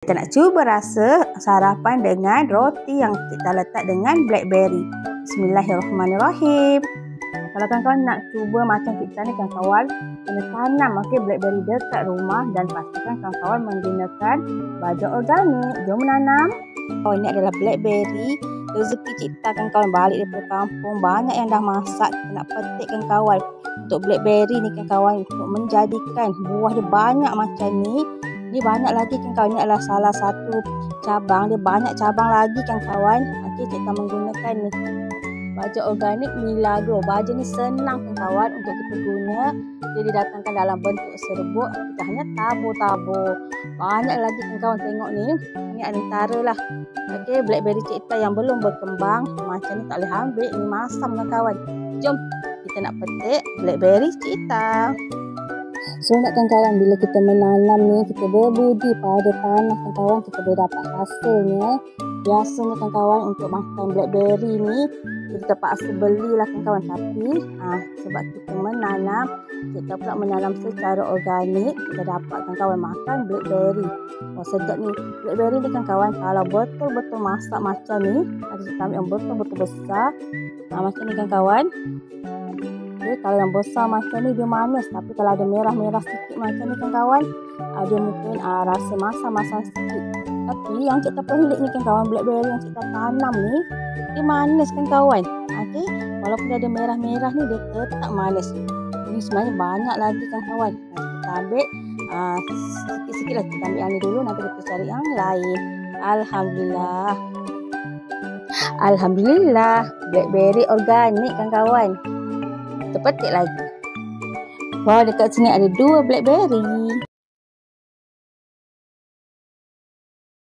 Kita nak cuba rasa sarapan dengan roti yang kita letak dengan blackberry. Bismillahirrahmanirrahim. Kalau kawan-kawan nak cuba macam kita ni kawan-kawan, kena tanam blackberry dekat rumah dan pastikan kawan-kawan menggunakan baja organik. Jom menanam. Oh, ini adalah blackberry. Rezeki cipta kawan-kawan balik daripada kampung. Banyak yang dah masak. Kita nak petik kawan-kawan. Untuk blackberry ni kawan-kawan, untuk menjadikan buah dia banyak macam ni. Ni banyak lagi kawan-kawan. Ini adalah salah satu cabang. Dia banyak cabang lagi kawan-kawan. Okey, kita menggunakan ni baja organik Milagro. Baja ni senang kawan-kawan untuk kita guna. Dia didatangkan dalam bentuk serbuk. Kita hanya tabur-tabur. Banyak lagi kawan-kawan, tengok ni. Ini antara lah. Okey, blackberry cipta yang belum berkembang. Macam ni tak boleh ambil. Ni masam kawan-kawan. Jom kita nak petik blackberry cipta. So nak kawan-kawan, bila kita menanam ni, kita berbudi pada tanah kawan-kawan, kita boleh dapat hasilnya. Biasanya kawan-kawan untuk makan blackberry ni, kita terpaksa belilah kawan-kawan. Tapi sebab kita menanam, kita pula menanam secara organik, kita dapat kawan-kawan makan blackberry. Oh, sedap ni. Blackberry ni kawan-kawan, kalau betul-betul masak macam ni, kita ambil yang betul-betul besar. Macam ni kawan-kawan. Okay, kalau yang besar macam ni dia manis, tapi kalau ada merah-merah sikit macam ni kawan-kawan, dia mungkin rasa masam-masam sikit. Tapi yang kita pelik ni kawan-kawan, blackberry yang kita tanam ni, dia manis kawan-kawan. Okey, walaupun dia ada merah-merah ni, dia tetap manis. Ini sebenarnya banyak lagi kawan-kawan. Kita ambil sikit-sikit lah. Kita ambil yang ni dulu, nanti kita cari yang lain. Alhamdulillah. Alhamdulillah, blackberry organik kawan-kawan. Kita petik lagi. Wow, dekat sini ada 2 blackberry.